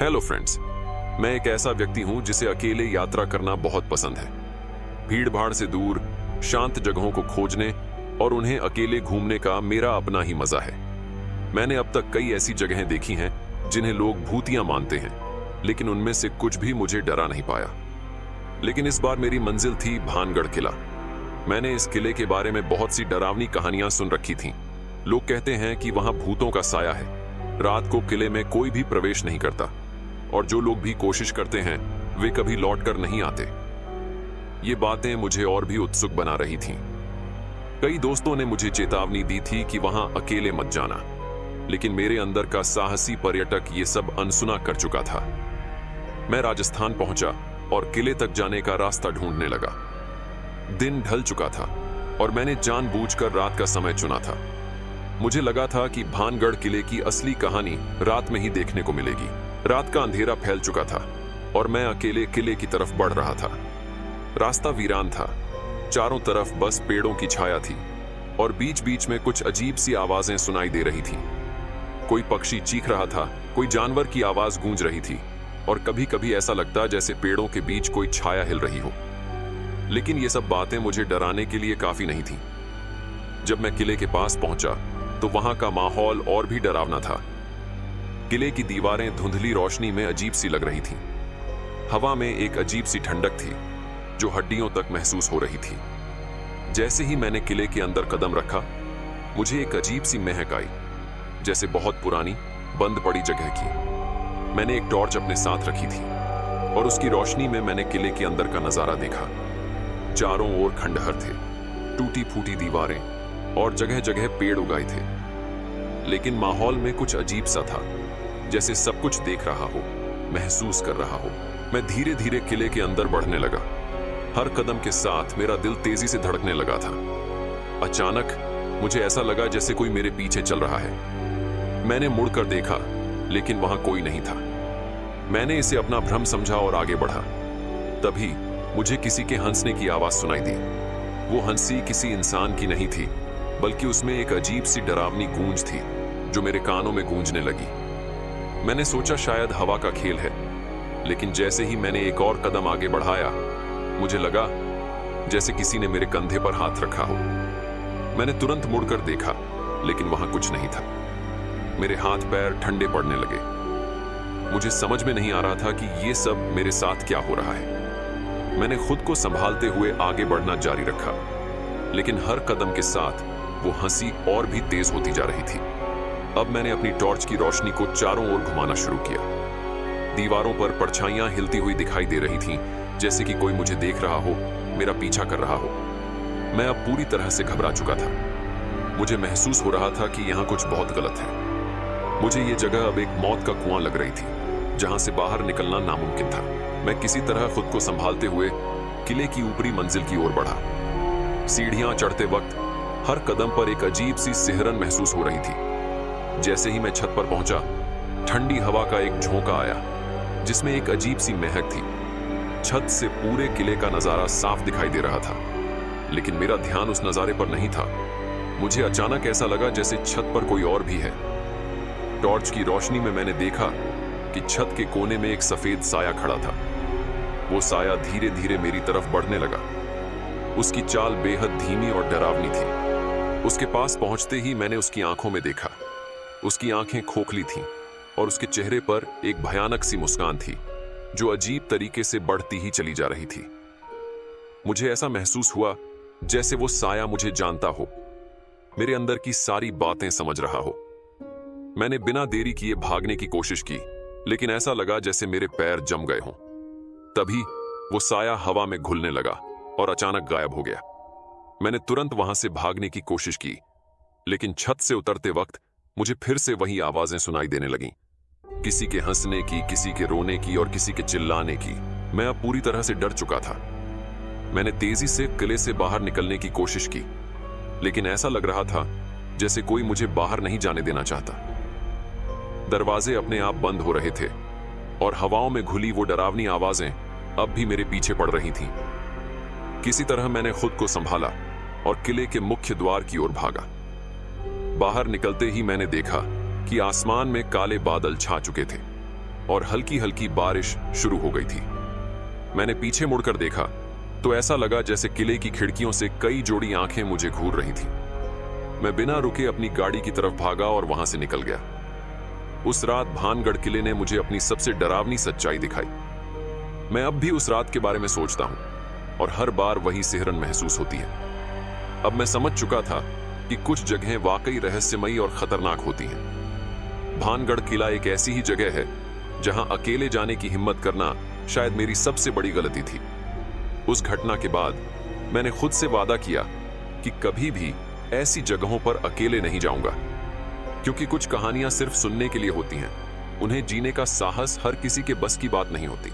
Hello friends, मैं एक ऐसा व्यक्ति हूं जिसे अकेले यात्रा करना बहुत पसंद है। भीड़ भाड़ से दूर शांत जगहों को खोजने और उन्हें अकेले घूमने का मेरा अपना ही मजा है। मैंने अब तक कई ऐसी जगहें देखी हैं जिन्हें लोग भूतियां मानते हैं, लेकिन उनमें से कुछ भी मुझे डरा नहीं पाया। लेकिन इस बार मेरी मंजिल थी भानगढ़ किला। मैंने इस किले के बारे में बहुत सी डरावनी कहानियां सुन रखी थीं। लोग कहते हैं कि वहां भूतों का साया है, रात को किले में कोई भी प्रवेश नहीं करता, और जो लोग भी कोशिश करते हैं वे कभी लौटकर नहीं आते। ये बातें मुझे और भी उत्सुक बना रही थीं। कई दोस्तों ने मुझे चेतावनी दी थी कि वहां अकेले मत जाना, लेकिन मेरे अंदर का साहसी पर्यटक ये सब अनसुना कर चुका था। मैं राजस्थान पहुंचा और किले तक जाने का रास्ता ढूंढने लगा। दिन ढल चुका था और मैंने जानबूझकर रात का समय चुना था। मुझे लगा था कि भानगढ़ किले की असली कहानी रात में ही देखने को मिलेगी। रात का अंधेरा फैल चुका था और मैं अकेले किले की तरफ बढ़ रहा था। रास्ता वीरान था, चारों तरफ बस पेड़ों की छाया थी और बीच बीच में कुछ अजीब सी आवाजें सुनाई दे रही थीं। कोई पक्षी चीख रहा था, कोई जानवर की आवाज गूंज रही थी, और कभी कभी ऐसा लगता जैसे पेड़ों के बीच कोई छाया हिल रही हो। लेकिन ये सब बातें मुझे डराने के लिए काफी नहीं थी। जब मैं किले के पास पहुंचा तो वहां का माहौल और भी डरावना था। किले की दीवारें धुंधली रोशनी में अजीब सी लग रही थीं। हवा में एक अजीब सी ठंडक थी जो हड्डियों तक महसूस हो रही थी। जैसे ही मैंने किले के अंदर कदम रखा, मुझे एक अजीब सी महक आई, जैसे बहुत पुरानी बंद पड़ी जगह की। मैंने एक टॉर्च अपने साथ रखी थी और उसकी रोशनी में मैंने किले के अंदर का नजारा देखा। चारों ओर खंडहर थे, टूटी फूटी दीवारें और जगह जगह पेड़ उगाए थे। लेकिन माहौल में कुछ अजीब सा था, जैसे सब कुछ देख रहा हो, महसूस कर रहा हो। मैं धीरे धीरे किले के अंदर बढ़ने लगा। हर कदम के साथ मेरा दिल तेजी से धड़कने लगा था। अचानक मुझे ऐसा लगा जैसे कोई मेरे पीछे चल रहा है। मैंने मुड़कर देखा, लेकिन वहां कोई नहीं था। मैंने इसे अपना भ्रम समझा और आगे बढ़ा। तभी मुझे किसी के हंसने की आवाज सुनाई दी। वो हंसी किसी इंसान की नहीं थी, बल्कि उसमें एक अजीब सी डरावनी गूंज थी जो मेरे कानों में गूंजने लगी। मैंने सोचा शायद हवा का खेल है, लेकिन जैसे ही मैंने एक और कदम आगे बढ़ाया, मुझे लगा जैसे किसी ने मेरे कंधे पर हाथ रखा हो। मैंने तुरंत मुड़कर देखा, लेकिन वहां कुछ नहीं था। मेरे हाथ पैर ठंडे पड़ने लगे। मुझे समझ में नहीं आ रहा था कि ये सब मेरे साथ क्या हो रहा है। मैंने खुद को संभालते हुए आगे बढ़ना जारी रखा, लेकिन हर कदम के साथ वो हंसी और भी तेज होती जा रही थी। अब मैंने अपनी टॉर्च की रोशनी को चारों ओर घुमाना शुरू किया। दीवारों पर परछाइयां हिलती हुई दिखाई दे रही थीं, जैसे कि कोई मुझे देख रहा हो, मेरा पीछा कर रहा हो। मैं अब पूरी तरह से घबरा चुका था। मुझे महसूस हो रहा था कि यहाँ कुछ बहुत गलत है। मुझे ये जगह अब एक मौत का कुआं लग रही थी, जहां से बाहर निकलना नामुमकिन था। मैं किसी तरह खुद को संभालते हुए किले की ऊपरी मंजिल की ओर बढ़ा। सीढ़ियां चढ़ते वक्त हर कदम पर एक अजीब सी सिहरन महसूस हो रही थी। जैसे ही मैं छत पर पहुंचा, ठंडी हवा का एक झोंका आया, जिसमें एक अजीब सी महक थी। छत से पूरे किले का नजारा साफ दिखाई दे रहा था, लेकिन मेरा ध्यान उस नजारे पर नहीं था। मुझे अचानक ऐसा लगा जैसे छत पर कोई और भी है। टॉर्च की रोशनी में मैंने देखा कि छत के कोने में एक सफेद साया खड़ा था। वो साया धीरे धीरे मेरी तरफ बढ़ने लगा। उसकी चाल बेहद धीमी और डरावनी थी। उसके पास पहुंचते ही मैंने उसकी आंखों में देखा। उसकी आंखें खोखली थीं और उसके चेहरे पर एक भयानक सी मुस्कान थी जो अजीब तरीके से बढ़ती ही चली जा रही थी। मुझे ऐसा महसूस हुआ जैसे वो साया मुझे जानता हो, मेरे अंदर की सारी बातें समझ रहा हो। मैंने बिना देरी किए भागने की कोशिश की, लेकिन ऐसा लगा जैसे मेरे पैर जम गए हों। तभी वो साया हवा में घुलने लगा और अचानक गायब हो गया। मैंने तुरंत वहां से भागने की कोशिश की, लेकिन छत से उतरते वक्त मुझे फिर से वही आवाजें सुनाई देने लगीं। किसी के हंसने की, किसी के रोने की और किसी के चिल्लाने की। मैं अब पूरी तरह से डर चुका था। मैंने तेजी से किले से बाहर निकलने की कोशिश की, लेकिन ऐसा लग रहा था जैसे कोई मुझे बाहर नहीं जाने देना चाहता। दरवाजे अपने आप बंद हो रहे थे और हवाओं में घुली वो डरावनी आवाजें अब भी मेरे पीछे पड़ रही थीं। किसी तरह मैंने खुद को संभाला और किले के मुख्य द्वार की ओर भागा। बाहर निकलते ही मैंने देखा कि आसमान में काले बादल छा चुके थे। और हल्की हल्की बारिश शुरू हो गई थी। मैंने पीछे मुड़कर देखा तो ऐसा लगा जैसे किले की खिड़कियों से कई जोड़ी आंखें मुझे घूर रही थीं। मैं बिना रुके अपनी गाड़ी की तरफ भागा और वहां से निकल गया। उस रात भानगढ़ किले ने मुझे अपनी सबसे डरावनी सच्चाई दिखाई। मैं अब भी उस रात के बारे में सोचता हूं और हर बार वही सिहरन महसूस होती है। अब मैं समझ चुका था कि कुछ जगहें वाकई रहस्यमयी और खतरनाक होती हैं। भानगढ़ किला एक ऐसी ही जगह है जहां अकेले जाने की हिम्मत करना शायद मेरी सबसे बड़ी गलती थी। उस घटना के बाद मैंने खुद से वादा किया कि कभी भी ऐसी जगहों पर अकेले नहीं जाऊंगा, क्योंकि कुछ कहानियां सिर्फ सुनने के लिए होती हैं, उन्हें जीने का साहस हर किसी के बस की बात नहीं होती।